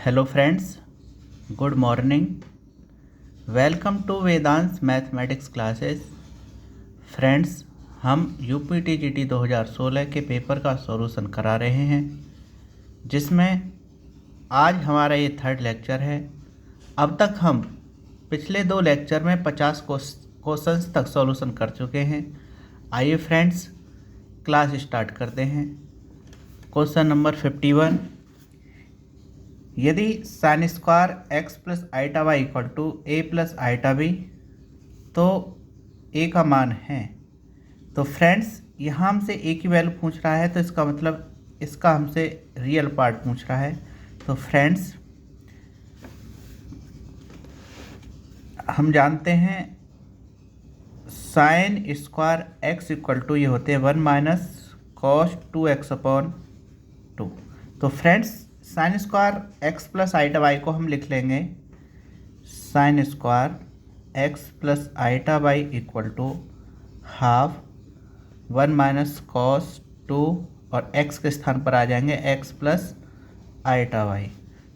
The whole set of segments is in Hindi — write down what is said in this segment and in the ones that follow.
Hello friends, good morning. Welcome to Vedansh mathematics classes. Friends, हम यूपीटीजीटी 2016 के पेपर का सॉल्यूशन करा रहे हैं, जिसमें आज हमारा ये थर्ड लेक्चर है। अब तक हम पिछले 2 लेक्चर में 50 क्वेश्चंस तक सॉल्यूशन कर चुके हैं। आइए फ्रेंड्स, क्लास स्टार्ट करते हैं। क्वेश्चन नंबर 51, यदि sine square x plus iota y equal to A plus iota B, तो ए का मान है। तो फ्रेंड्स, यहाँ हमसे ए की वैल्यू पूछ रहा है, तो इसका मतलब इसका हमसे रियल पार्ट पूछ रहा है। तो फ्रेंड्स, हम जानते हैं sine square x equal to ये होते हैं 1 माइनस कॉस 2x अपॉन 2। तो friends, sine square x plus iota y को हम लिख लेंगे sine square x plus iota y equal to half 1 minus cos 2, और x के स्थान पर आ जाएंगे x प्लस आइटा वाई।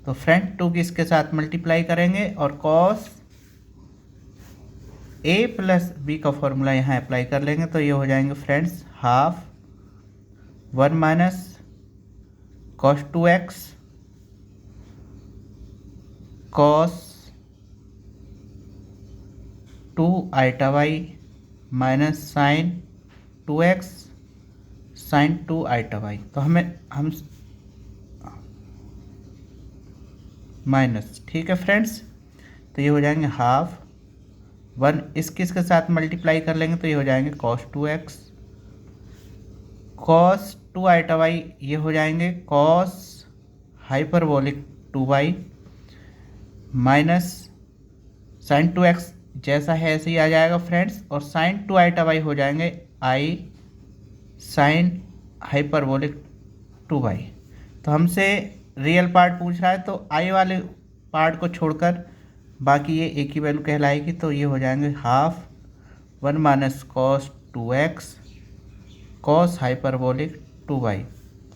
तो फ्रेंड 2 की इसके साथ मल्टीप्लाई करेंगे और कॉस a प्लस बी का फॉर्मूला यहाँ अप्लाई कर लेंगे, तो ये हो जाएंगे friends half 1 minus cos 2x cos 2 iota y minus sine 2x sine 2 iota y. तो हम माइनस, ठीक है फ्रेंड्स। तो ये हो जाएंगे हाफ 1, इसके साथ मल्टीप्लाई कर लेंगे, तो ये हो जाएंगे cos 2x cos 2 iota Y, ये हो जाएंगे cos hyperbolic 2y minus sine 2x जैसा है ऐसे ही आ जाएगा फ्रेंड्स, और साइन 2 आइटा वाई हो जाएंगे आई साइन हाइपरबोलिक 2y। तो हमसे रियल पार्ट पूछ रहा है, तो आई वाले पार्ट को छोड़कर बाकी ये एक ही वैल्यू कहलाएगी। तो ये हो जाएंगे half 1 minus cos 2x cos hyperbolic 2y।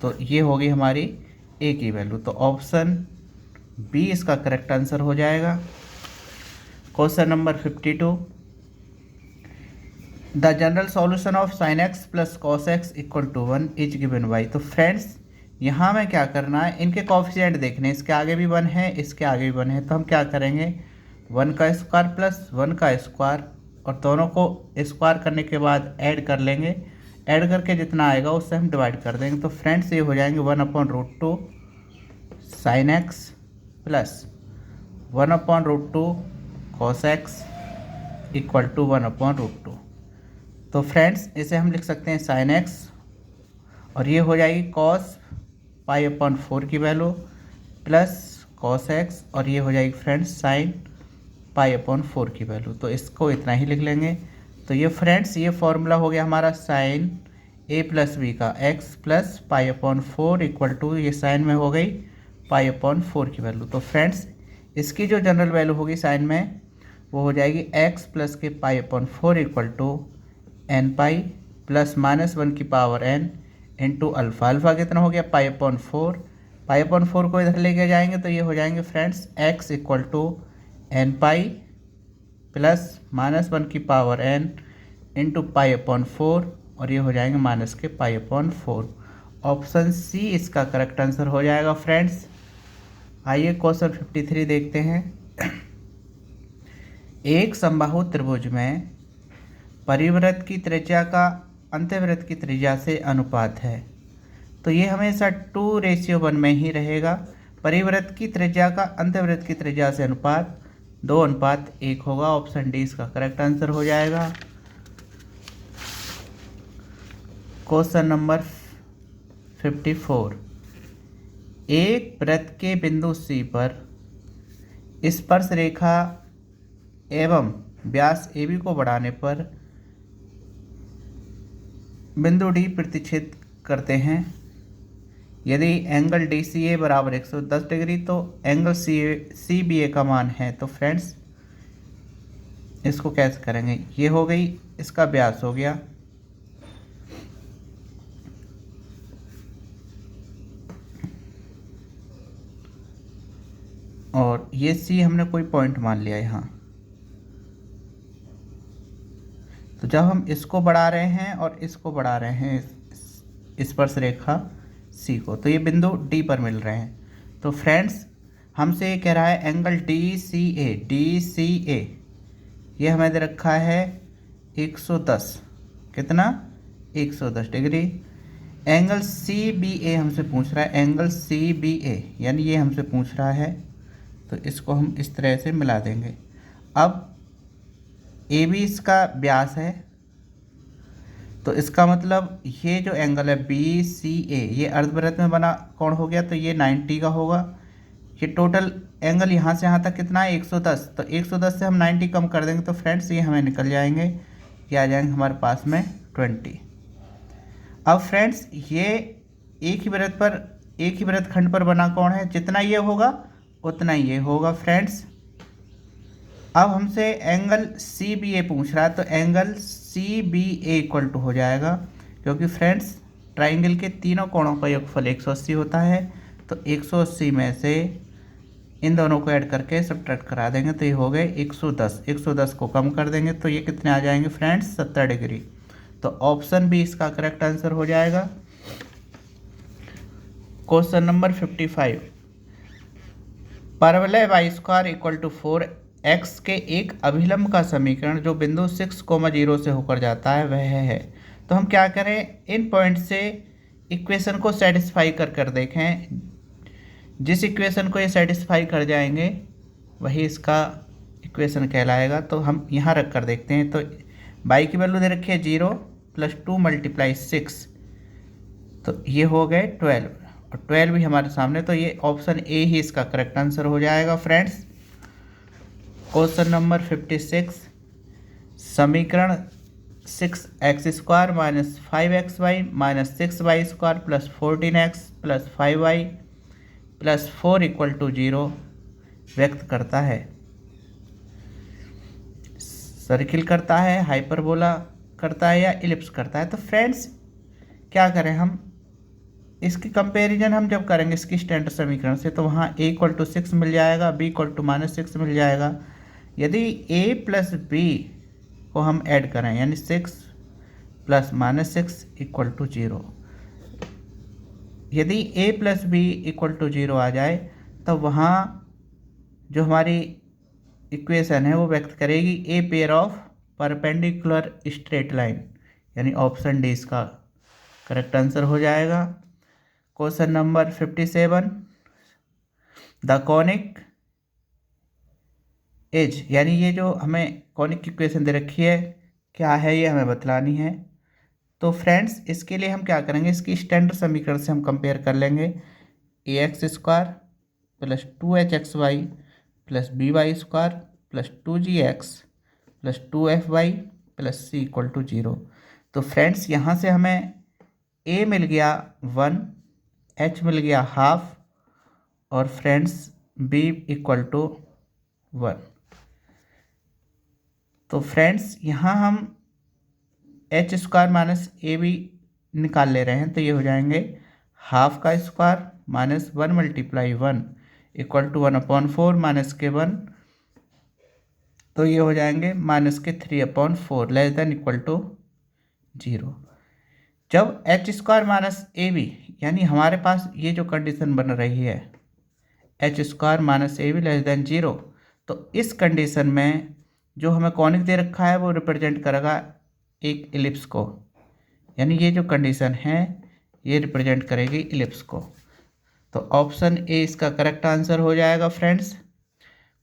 तो ये होगी हमारी ए की वैल्यू। तो ऑप्शन बी इसका करेक्ट आंसर हो जाएगा। Question number 52, the general solution of sine x plus cos x equal to 1 is given by. तो फ्रेंड्स, यहाँ में क्या करना है, इनके कोएफिशिएंट देखने हैं। इसके आगे भी 1 है, इसके आगे भी 1 है, तो हम क्या करेंगे 1 का स्क्वायर प्लस 1 का स्क्वायर, और दोनों को स्क्वायर करने के बाद ऐड कर लेंगे। ऐड करके जितना आएगा उससे हम डिवाइड कर देंगे। तो फ्रेंड्स, ये हो जाएंगे 1/√2 sine x plus 1/√2 cos x equal to 1/√2। तो फ्रेंड्स, इसे हम लिख सकते हैं साइन एक्स, और ये हो जाएगी कॉस π/4 की वैल्यू प्लस कॉस एक्स, और ये हो जाएगी फ्रेंड्स साइन π/4 की वैल्यू। तो इसको इतना ही लिख लेंगे। तो ये फ्रेंड्स, ये फॉर्मूला हो गया हमारा साइन a प्लस बी का x प्लस π/4 इक्वल टू, ये साइन में हो गई π/4 की वैल्यू। तो फ्रेंड्स, इसकी जो जनरल वैल्यू होगी साइन में, वो हो जाएगी x प्लस के π/4 equal to n pi plus -1 की power n into alpha. Alpha कितना हो गया π/4, π/4 को इधर लेके जाएंगे, तो ये हो जाएंगे friends x equal to n pi plus -1 की पावर n इंटू π/4, और ये हो जाएंगे माइनस के π/4। ऑप्शन सी इसका करेक्ट आंसर हो जाएगा फ्रेंड्स। आइए क्वेश्चन 53 देखते हैं। एक समबाहु त्रिभुज में परिवृत्त की त्रिज्या का अंतःवृत्त की त्रिज्या से अनुपात है। तो ये हमेशा 2:1 में ही रहेगा। परिवृत्त की त्रिज्या का अंतःवृत्त की त्रिज्या से अनुपात 2:1 होगा। ऑप्शन डी इसका करेक्ट आंसर हो जाएगा। क्वेश्चन नंबर 54, एक वृत्त के बिंदु सी पर स्पर्श रेखा एवं व्यास AB को बढ़ाने पर बिंदु डी प्रतिच्छेद करते हैं। यदि एंगल DCA बराबर 110 डिग्री, तो एंगल CBA का मान है। तो फ्रेंड्स, इसको कैसे करेंगे, ये हो गई, इसका व्यास हो गया, और ये सी हमने कोई पॉइंट मान लिया यहाँ। तो जब हम इसको बढ़ा रहे हैं और इसको बढ़ा रहे हैं स्पर्श रेखा सी को, तो ये बिंदु डी पर मिल रहे हैं। तो फ्रेंड्स हमसे ये कह रहा है एंगल डी सी ए ये हमें दे रखा है 110, कितना 110 डिग्री। एंगल सी बी ए हमसे पूछ रहा है, एंगल सी बी ए यानी ये हमसे पूछ रहा है, तो इसको हम इस तरह से मिला देंगे। अब ए बी इसका व्यास है, तो इसका मतलब ये जो एंगल है बी सी ए ये अर्धवृत्त में बना कोण हो गया, तो ये 90 का होगा। ये टोटल एंगल यहाँ से यहाँ तक कितना है 110, तो 110 से हम 90 कम कर देंगे तो फ्रेंड्स ये हमें निकल जाएंगे, ये आ जाएंगे हमारे पास में 20। अब फ्रेंड्स ये एक ही वृत्त खंड पर बना कोण है, जितना ये होगा उतना ये होगा फ्रेंड्स। अब हमसे एंगल सी बी ए पूछ रहा है, तो angle C B A equal to हो जाएगा, क्योंकि फ्रेंड्स ट्राइंगल के तीनों कोणों का योगफल 180 होता है, तो 180 में से इन दोनों को ऐड करके सब्ट्रैक्ट करा देंगे, तो ये हो गए 110। 110 को कम कर देंगे तो ये कितने आ जाएंगे फ्रेंड्स 70 डिग्री। तो ऑप्शन बी इसका करेक्ट आंसर हो जाएगा। क्वेश्चन नंबर 55, परवलय Y square equal to 4x के एक अभिलंब का समीकरण जो बिंदु 6,0 से होकर जाता है वह है। तो हम क्या करें, इन पॉइंट से इक्वेशन को सेटिस्फाई कर देखें। जिस इक्वेशन को ये सेटिस्फाई कर जाएंगे वही इसका इक्वेशन कहलाएगा। तो हम यहाँ रख कर देखते हैं। तो बाई की वैल्यू दे रखी है 0 + 2 × 6, तो ये हो गए 12, और 12 भी हमारे सामने, तो ये ऑप्शन ए ही इसका करेक्ट आंसर हो जाएगा फ्रेंड्स। क्वेश्चन नंबर 56, समीकरण 6x² - 5xy - 6y² + 14x + 5y + 4 = 0 व्यक्त करता है। सर्किल करता है, हाइपरबोला करता है या इलिप्स करता है। तो फ्रेंड्स क्या करें, हम इसकी कंपैरिजन हम जब करेंगे इसकी स्टैंडर्ड समीकरण से, तो वहाँ a = 6 मिल जाएगा, b = -6 मिल जाएगा। यदि a + b को हम ऐड करें यानी 6 + -6 = 0, यदि a + b = 0 आ जाए तो वहाँ जो हमारी इक्वेशन है वो व्यक्त करेगी a pair of perpendicular straight line, यानी ऑप्शन डी इसका करेक्ट आंसर हो जाएगा। Question number 57, the conic as, यानी ये जो हमें कॉनिक की इक्वेशन दे रखी है क्या है ये हमें बतलानी है। तो फ्रेंड्स इसके लिए हम क्या करेंगे, इसकी स्टैंडर्ड समीकरण से हम कंपेयर कर लेंगे। ax² + 2hxy + by² + 2gx + 2fy + c = 0। तो फ्रेंड्स यहाँ से हमें a मिल गया 1, h मिल गया ½ और फ्रेंड्स b = 1। तो फ्रेंड्स यहाँ हम h² - ab निकाल ले रहे हैं, तो ये हो जाएंगे ½ का स्क्वायर -1 × 1 = 1/4 - के 1, तो ये हो जाएंगे -3/4 < 0। जब h² - ab यानी हमारे पास ये जो कंडीशन बन रही है h² - ab < 0, तो इस कंडीशन में जो हमें कॉनिक दे रखा है वो रिप्रेजेंट करेगा एक इलिप्स को, यानी ये जो कंडीशन है ये रिप्रेजेंट करेगी इलिप्स को। तो ऑप्शन ए इसका करेक्ट आंसर हो जाएगा फ्रेंड्स।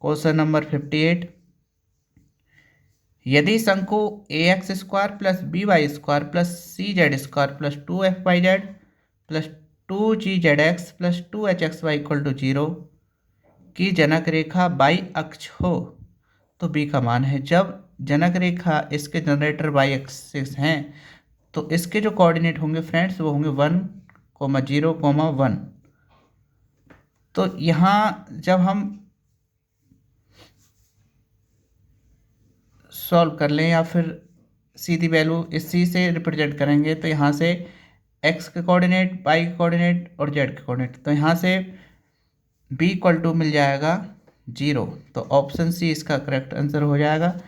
क्वेश्चन नंबर 58, यदि शंकु ax² + by² + cz² + 2fyz + 2gzx + 2hxy = 0 की जनक रेखा बाई अक्ष हो तो b का मान है। जब जनक रेखा इसके जनरेटर बाई एक्सिस हैं तो इसके जो कोऑर्डिनेट होंगे फ्रेंड्स वो होंगे 1, 0, 1। तो यहाँ जब हम सॉल्व कर लें या फिर सीधी वैल्यू इस सी से रिप्रेजेंट करेंगे, तो यहाँ से x के कोऑर्डिनेट, y के कोऑर्डिनेट और z के कोऑर्डिनेट, तो यहाँ से b = मिल जाएगा जीरो। तो ऑप्शन सी इसका करेक्ट आंसर हो जाएगा।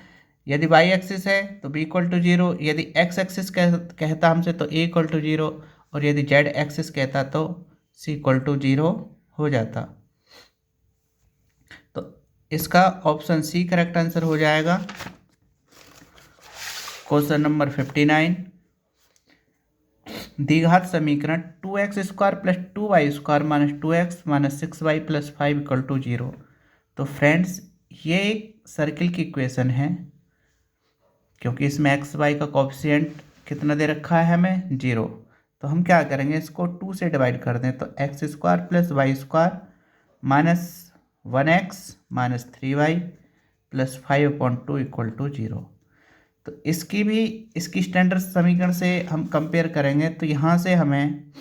यदि वाई एक्सिस है तो बी इक्वल टू जीरो, यदि एक्स एक्सिस कहता हमसे तो ए इक्वल टू जीरो, और यदि जेड एक्सिस कहता तो सी इक्वल टू जीरो हो जाता। तो इसका ऑप्शन सी करेक्ट आंसर हो जाएगा। क्वेश्चन नंबर 59, द्विघात समीकरण 2x² plus 2y² minus 2x minus 6y plus 5 equal to zero. तो फ्रेंड्स ये एक सर्किल की इक्वेशन है, क्योंकि इसमें एक्स वाई का कोफिशिएंट कितना दे रखा है हमें, जीरो। तो हम क्या करेंगे, इसको 2 से डिवाइड कर दें, तो x² plus y² minus 1x minus 3y plus 5/2 equal to zero. तो इसकी स्टैंडर्ड समीकरण से हम कंपेयर करेंगे तो यहाँ से हमें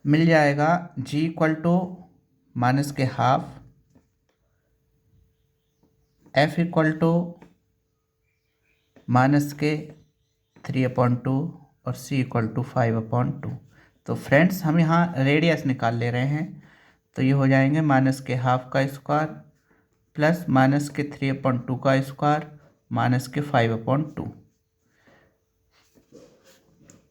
मिल जाएगा g इक्वल टू माइनस के half, f equal to minus के 3/2 और c इक्वल टू 5/2। तो फ्रेंड्स हम यहाँ रेडियस निकाल ले रहे हैं, तो ये हो जाएंगे माइनस के हाफ का स्क्वायर प्लस माइनस के 3/2 का स्क्वायर माइनस के 5/2।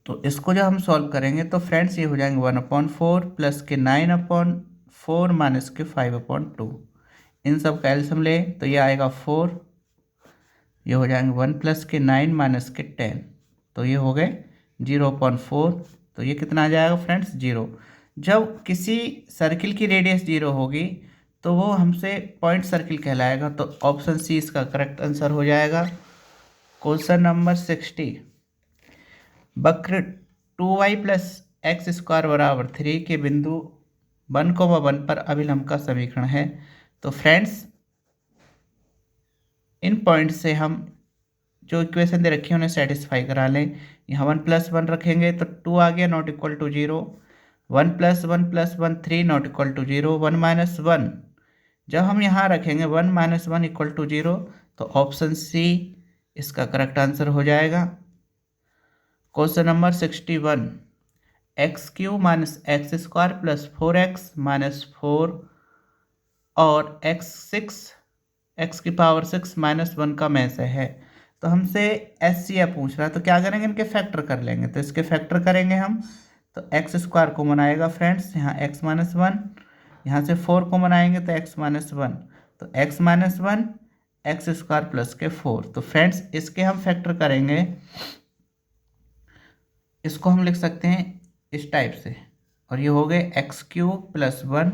तो इसको जब हम सॉल्व करेंगे तो फ्रेंड्स ये हो जाएंगे 1/4 प्लस के 9/4 माइनस के 5/2। इन सब का एलसीएम लें तो ये आएगा 4, ये हो जाएंगे 1 प्लस के 9 माइनस के 10, तो ये हो गए 0/4। तो ये कितना आ जाएगा फ्रेंड्स, जीरो। जब किसी सर्किल की रेडियस जीरो होगी तो वो हमसे पॉइंट सर्किल कहलाएगा। तो ऑप्शन सी इसका करेक्ट आंसर हो जाएगा। क्वेश्चन नंबर 60, वक्र 2y प्लस x² बराबर 3 के बिंदु 1,1 पर अभिलंब का समीकरण है। तो फ्रेंड्स इन पॉइंट से हम जो इक्वेशन दे रखी है उन्हें सेटिस्फाई करा लें। यहाँ 1 + 1 रखेंगे तो 2 आ गया, not equal to zero. 1 + 1 + 1 3 not equal to zero. 1 - 1 जब हम यहाँ रखेंगे 1 - 1 इक्वल टू जीरो, तो ऑप्शन सी इसका करेक्ट आंसर हो जाएगा। Question number 61, x³ minus x² plus 4x minus 4 और x6 माइनस 1 का में से है। तो हमसे SCF पूछ रहा है, तो क्या करेंगे, इनके फैक्टर कर लेंगे। तो इसके फैक्टर करेंगे हम, तो x² कॉमन आएगा फ्रेंड्स, यहाँ x - 1, यहाँ से 4 कॉमन आएंगे तो x - 1, तो x - 1 x² प्लस के 4। तो फ्रेंड्स इसके हम फैक्टर करेंगे, इसको हम लिख सकते हैं इस टाइप से, और ये हो गए x³ + 1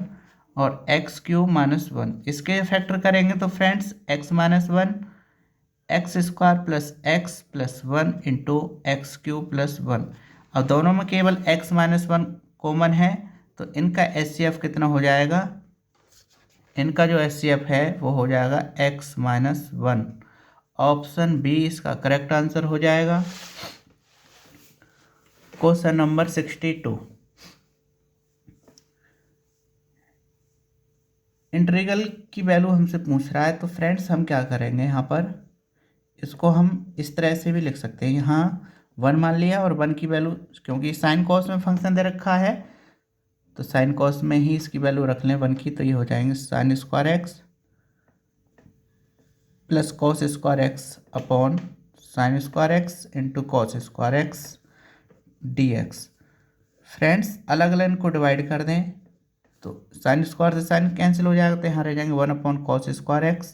और x³ - 1। इसके फैक्टर करेंगे तो friends x - 1 x² plus x plus 1 into x³ + 1। अब दोनों में केवल x - 1 कॉमन है, तो इनका SCF कितना हो जाएगा, इनका जो SCF है वो हो जाएगा x - 1। ऑप्शन बी इसका करेक्ट आंसर हो जाएगा। क्वेश्चन नंबर 62, इंटीग्रल की वैल्यू हमसे पूछ रहा है। तो फ्रेंड्स हम क्या करेंगे, यहाँ पर इसको हम इस तरह से भी लिख सकते हैं। यहाँ 1 मान लिया और 1 की वैल्यू, क्योंकि साइन कॉस में फंक्शन दे रखा है तो साइन कॉस में ही इसकी वैल्यू रख लें 1 की। तो ये हो जाएंगे sin² x plus cos² x upon sin² x into cos² x dx। Friends अलग अलग इनको डिवाइड कर दें तो sin² से साइन कैंसिल हो जाएगा, तो यहाँ रह जाएंगे 1/cos² x।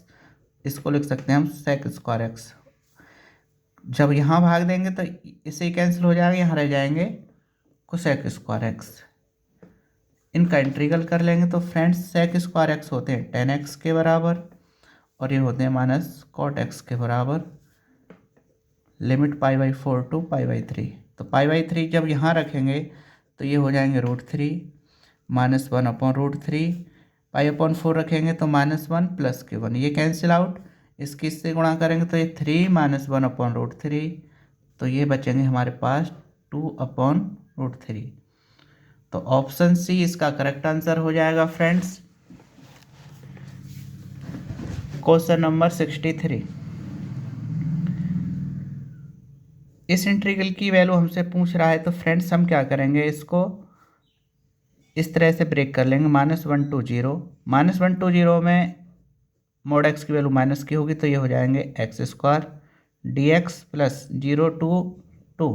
इसको लिख सकते हैं हम sec² x। जब यहाँ भाग देंगे तो इससे ही कैंसिल हो जाएगा, यहाँ रह जाएंगे cosec² x। इनका इंटीग्रल कर लेंगे तो फ्रेंड्स sec² x होते हैं tan x के बराबर, और ये होते हैं माइनस cot x के बराबर। Limit π/4 to π/3। तो π/3 जब यहाँ रखेंगे तो ये हो जाएंगे √3 माइनस 1/√3। π/4 रखेंगे तो -1 प्लस के 1, ये कैंसिल आउट। इसके इससे गुणा करेंगे तो ये 3 - 1/√3, तो ये बचेंगे हमारे पास 2/√3। तो ऑप्शन सी इसका करेक्ट आंसर हो जाएगा फ्रेंड्स। क्वेश्चन नंबर 63, इस इंटीग्रल की वैल्यू हमसे पूछ रहा है। तो फ्रेंड्स हम क्या करेंगे, इसको इस तरह से ब्रेक कर लेंगे, -1 to 0 में मोड एक्स की वैल्यू माइनस की होगी तो ये हो जाएंगे x square dx plus 0 to 2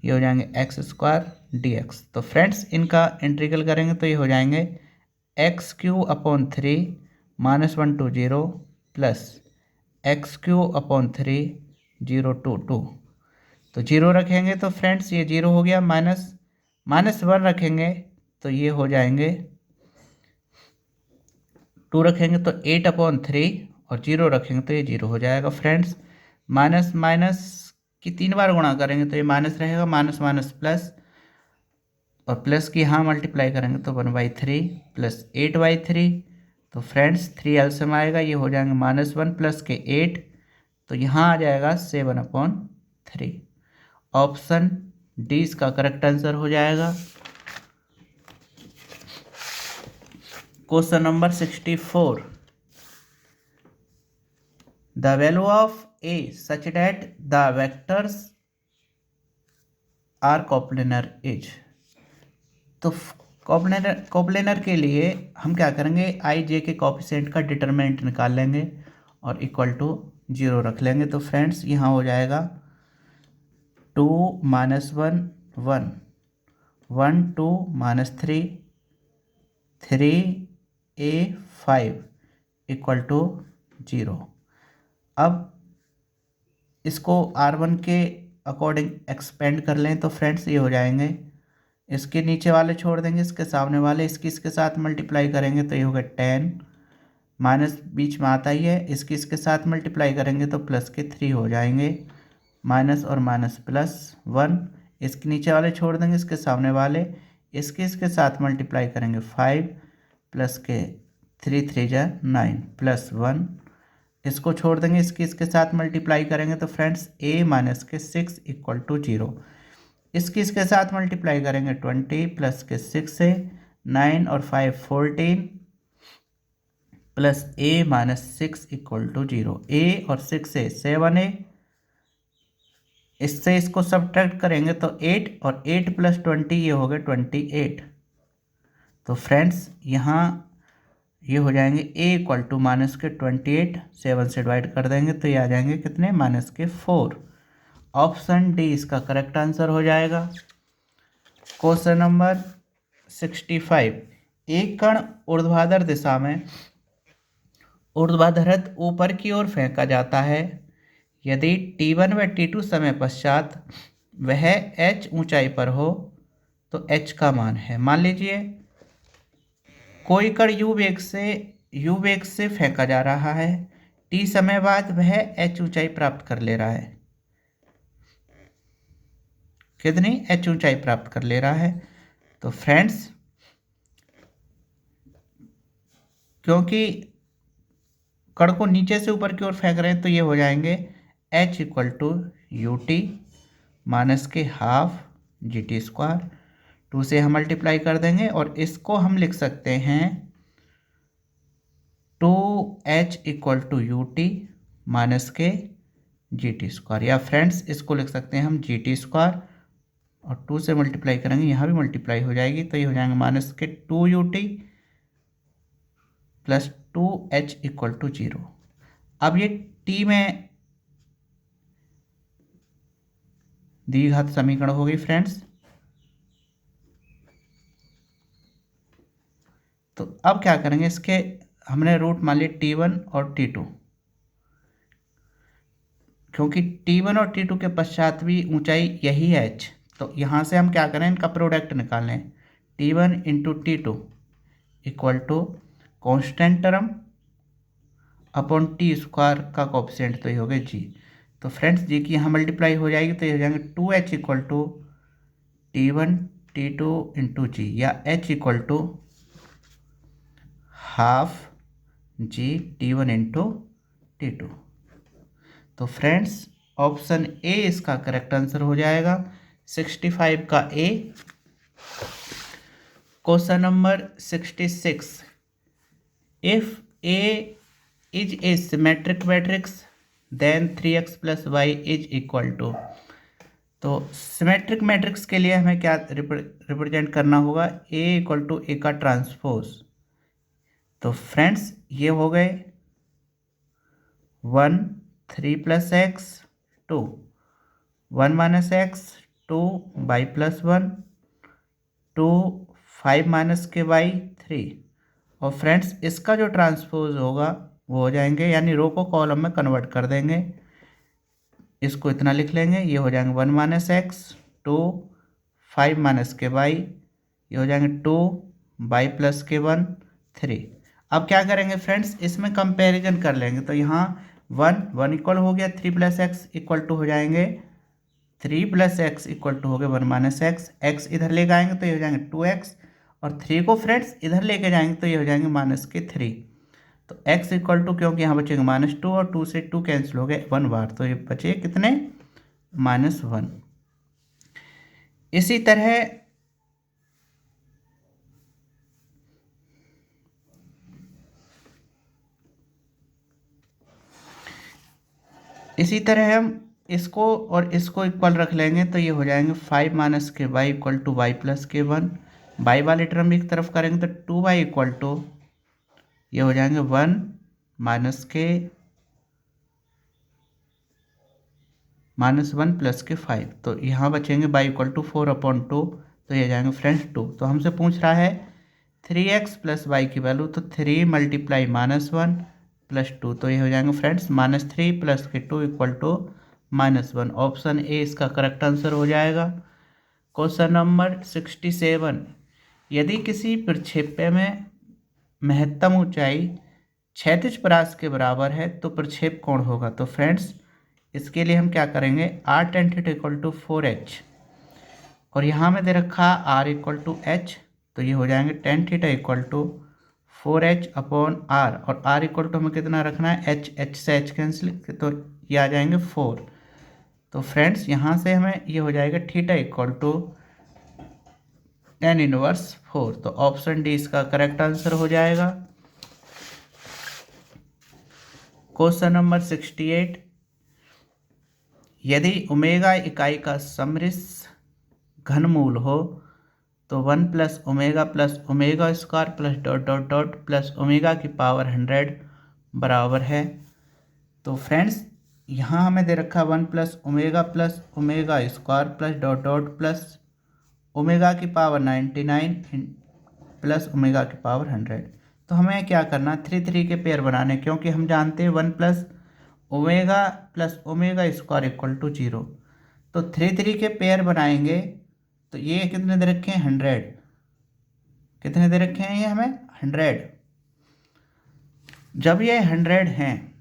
ये हो जाएंगे एक्स स्क्वायर dx। तो फ्रेंड्स इनका इंटीग्रल करेंगे तो ये हो जाएंगे x³/3 -1 to 0 plus x³/3 0 to 2। तो 0 रखेंगे तो फ्रेंड्स ये 0 हो गया, -1 रखेंगे तो ये हो जाएंगे 2 रखेंगे तो 8/3 और 0 रखेंगे तो ये 0 हो जाएगा फ्रेंड्स। माइनस माइनस की 3 बार गुणा करेंगे तो ये माइनस रहेगा, माइनस माइनस प्लस और प्लस की यहाँ मल्टीप्लाई करेंगे तो 1/3 प्लस 8/3। तो फ्रेंड्स 3 एलसीएम आएगा, ये हो जाएंगे -1 प्लस के 8 तो यहाँ आ जाएगा 7/3। ऑप्शन डी इसका करेक्ट आंसर हो जाएगा। Question number 64, the value of A such that the vectors are coplanar is. तो कोप्लेनर के लिए हम क्या करेंगे, आई जे के कोफिशिएंट का डिटरमिनेंट निकाल लेंगे और इक्वल टू 0 रख लेंगे। तो फ्रेंड्स यहाँ हो जाएगा 2 - 1 1 1 2 -3 3a 5 इक्वल टू 0। अब इसको R1 के अकॉर्डिंग एक्सपेंड कर लें तो फ्रेंड्स ये हो जाएंगे, इसके नीचे वाले छोड़ देंगे, इसके सामने वाले इसके साथ मल्टीप्लाई करेंगे तो ये होगा 10, माइनस बीच में आता ही है, इसके साथ मल्टीप्लाई करेंगे तो प्लस के 3 हो जाएंगे, माइनस और माइनस प्लस 1, इसके नीचे वाले छोड़ देंगे, इसके सामने वाले इसके साथ मल्टीप्लाई करेंगे 5 प्लस के 3 3 जा 9 प्लस 1, इसको छोड़ देंगे, इसके साथ मल्टीप्लाई करेंगे तो फ्रेंड्स a माइनस के 6 इक्वल टू 0, इसके साथ मल्टीप्लाई करेंगे 20 प्लस के 6 से 9 और 5 14 plus a minus 6 equal to 0। a और 6 से 7a, इससे इसको सब्ट्रैक्ट करेंगे तो 8 और 8 प्लस 20 ये हो गए 28। तो फ्रेंड्स यहाँ ये हो जाएंगे a इक्वल टू माइनस के 28, 7 से डिवाइड कर देंगे तो ये आ जाएंगे कितने, माइनस के 4। ऑप्शन डी इसका करेक्ट आंसर हो जाएगा। क्वेश्चन नंबर 65, एक कण ऊर्ध्वाधर दिशा में ऊर्ध्वाधरत ऊपर की ओर फेंका जाता है। यदि t1 व t2 समय पश्चात वह h ऊंचाई पर हो तो h का मान है। मान लीजिए कोई कण u वेग से फेंका जा रहा है, t समय बाद वह h ऊंचाई प्राप्त कर ले रहा है। कितनी h ऊंचाई प्राप्त कर ले रहा है। तो फ्रेंड्स क्योंकि कण को नीचे से ऊपर की ओर फेंक रहे हैं तो ये हो जाएंगे h equal to ut minus के हाफ GT², 2 से हम मल्टीप्लाई कर देंगे और इसको हम लिख सकते हैं 2h equal to ut minus के GT², या फ्रेंड्स इसको लिख सकते हैं हम GT² और 2 से मल्टीप्लाई करेंगे, यहाँ भी मल्टीप्लाई हो जाएगी तो ये हो जाएंगे माइनस के 2ut plus 2h equal to 0। अब ये t में द्विघात समीकरण हो गई फ्रेंड्स। तो अब क्या करेंगे, इसके हमने रूट मान लिए t1 और t2, क्योंकि t1 और t2 के पश्चात भी ऊंचाई यही है h, तो यहाँ से हम क्या करें, इनका प्रोडक्ट निकाल लें। t1 into t2 equal to constant term upon t² का कोफिशिएंट तो ये हो गया g। तो फ्रेंड्स जी की यहाँ मल्टीप्लाई हो जाएगी तो ये हो जाएंगे 2h equal to t1 t2 into g, या h equal to half g t1 into t2। तो फ्रेंड्स ऑप्शन ए इसका करेक्ट आंसर हो जाएगा, 65 का A. Question number 66, if A is a symmetric matrix then 3x plus y is equal to। तो सिमेट्रिक मैट्रिक्स के लिए हमें क्या रिप्रेजेंट करना होगा, ए इक्वल टू ए का ट्रांसपोज। तो फ्रेंड्स ये हो गए 1 3 plus x 2, 1 minus x 2 y plus 1 2 5 minus k y 3। और फ्रेंड्स इसका जो ट्रांसपोज होगा वो हो जाएंगे, यानी रो को कॉलम में कन्वर्ट कर देंगे। इसको इतना लिख लेंगे, ये हो जाएंगे 1 minus x 2 5 minus k Y, ये हो जाएंगे 2 वाई प्लस के 1 3। अब क्या करेंगे फ्रेंड्स, इसमें कंपैरिजन कर लेंगे। तो यहाँ 1 इक्वल हो गया 3 प्लस एक्स इक्वल टू हो जाएंगे 3 प्लस एक्स इक्वल टू हो गया 1 माइनस एक्स। एक्स इधर लेके आएंगे तो ये हो जाएंगे 2x, और 3 को फ्रेंड्स इधर लेके जाएंगे तो ये हो जाएंगे माइनस के 3। तो x इक्वल टू, क्योंकि यहाँ बचेंगे -2 और 2 से 2 कैंसिल हो गए 1 बार, तो ये बचे कितने -1। इसी तरह हम इसको और इसको इक्वल रख लेंगे तो ये हो जाएंगे 5 minus k y equal to y plus k 1। Y वाली टर्म भी एक तरफ करेंगे तो 2y इक्वल टू ये हो जाएंगे 1 माइनस के -1 प्लस के 5। तो यहाँ बचेंगे y इक्वल टू 4/2, तो ये जाएंगे फ्रेंड्स 2। तो हमसे पूछ रहा है 3x प्लस वाई की वैल्यू, तो 3 मल्टीप्लाई -1 प्लस 2, तो ये हो जाएंगे फ्रेंड्स -3 प्लस के 2 इक्वल टू -1। ऑप्शन ए इसका करेक्ट आंसर हो जाएगा। क्वेश्चन नंबर 67, यदि किसी प्रक्षेप्य में महत्तम ऊंचाई क्षैतिज परास के बराबर है तो प्रक्षेप कोण होगा। तो फ्रेंड्स इसके लिए हम क्या करेंगे, r tan theta equal to 4h, और यहाँ में दे रखा r इक्वल टू h, तो ये हो जाएंगे tan theta equal to 4h upon r, और r इक्वल टू हमें कितना रखना है, h से h कैंसिल, तो ये आ जाएंगे 4। तो फ्रेंड्स यहाँ से हमें ये हो जाएगा theta equal to tan inverse 4। तो ऑप्शन डी इसका करेक्ट आंसर हो जाएगा। क्वेश्चन नंबर 68, यदि ओमेगा इकाई का समरिस घनमूल हो तो 1 plus omega square plus dot dot dot plus omega की पावर 100 बराबर है। तो फ्रेंड्स यहाँ हमें दे रखा 1 plus omega square plus dot dot plus omega की पावर 99 प्लस ओमेगा की पावर 100। तो हमें क्या करना, 3 3 के पेयर बनाने, क्योंकि हम जानते हैं 1 plus omega square equal to 0। तो 3 3 के पेयर बनाएंगे तो ये कितने दे रखे हैं, 100। कितने दे रखे हैं ये हमें, 100। जब ये 100 हैं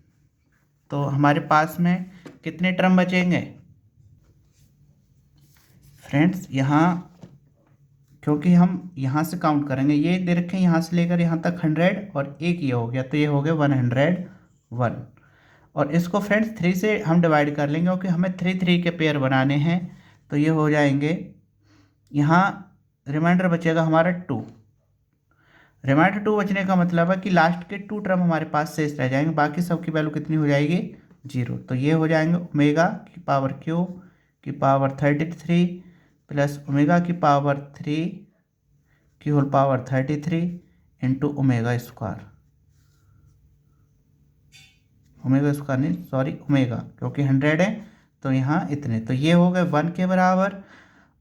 तो हमारे पास में कितने टर्म बचेंगे फ्रेंड्स, यहाँ क्योंकि हम यहाँ से काउंट करेंगे, ये दे रखे हैं यहाँ से लेकर यहाँ तक 100 और एक ये हो गया, तो ये हो गया 101। और इसको फ्रेंड्स 3 से हम डिवाइड कर लेंगे क्योंकि हमें 3 3 के पेयर बनाने हैं। तो ये हो जाएंगे, यहाँ रिमाइंडर बचेगा हमारा 2। रिमाइंडर 2 बचने का मतलब है कि लास्ट के 2 टर्म हमारे पास शेष रह जाएंगे, बाकी सब की वैल्यू कितनी हो जाएगी, 0। तो ये हो जाएंगे ओमेगा की पावर क्यू की पावर 33 प्लस ओमेगा की पावर 3 की whole power 33 into omega square नहीं सॉरी ओमेगा, क्योंकि 100 है तो यहाँ इतने, तो ये हो गए 1 के बराबर,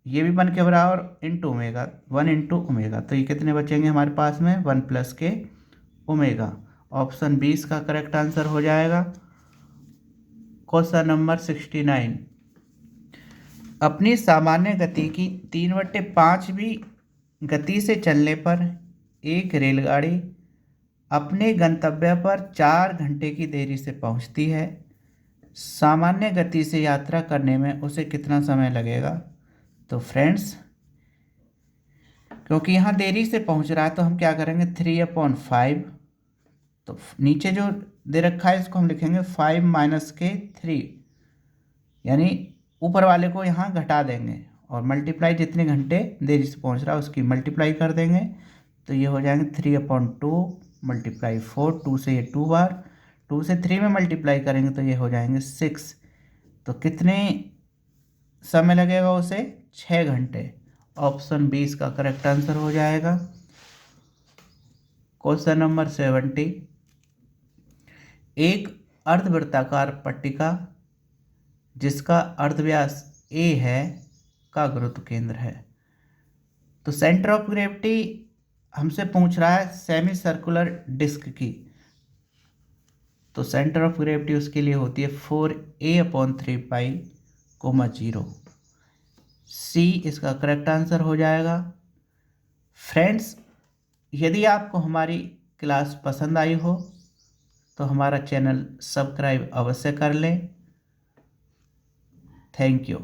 ये भी 1 के बराबर इंटू ओमेगा, 1 इंटू ओमेगा। तो ये कितने बचेंगे हमारे पास में, 1 प्लस के ओमेगा। ऑप्शन 20 का करेक्ट आंसर हो जाएगा। क्वेश्चन नंबर 69, अपनी सामान्य गति की 3/5वीं गति से चलने पर एक रेलगाड़ी अपने गंतव्य पर 4 घंटे की देरी से पहुंचती है। सामान्य गति से यात्रा करने में उसे कितना समय लगेगा। तो फ्रेंड्स क्योंकि यहाँ देरी से पहुंच रहा है तो हम क्या करेंगे, 3/5, तो नीचे जो दे रखा है इसको हम लिखेंगे 5 माइनस के 3, यानी ऊपर वाले को यहाँ घटा देंगे और मल्टीप्लाई जितने घंटे देरी से पहुंच रहा है उसकी मल्टीप्लाई कर देंगे। तो ये हो जाएंगे 3/2 मल्टीप्लाई 4, 2 से ये 2 बार, 2 से 3 में मल्टीप्लाई करेंगे तो ये हो जाएंगे 6। तो कितने समय लगेगा उसे 6 घंटे। ऑप्शन बी इसका करेक्ट आंसर हो जाएगा। क्वेश्चन नंबर 70, एक अर्धवृत्ताकार पट्टिका जिसका अर्धव्यास a है का गुरुत्व केंद्र है। तो सेंटर ऑफ ग्रेविटी हमसे पूछ रहा है सेमी सर्कुलर डिस्क की, तो सेंटर ऑफ ग्रेविटी उसके लिए होती है 4a/3π, 0। सी इसका करेक्ट आंसर हो जाएगा। फ्रेंड्स, यदि आपको हमारी क्लास पसंद आई हो तो हमारा चैनल सब्सक्राइब अवश्य कर लें। Thank you.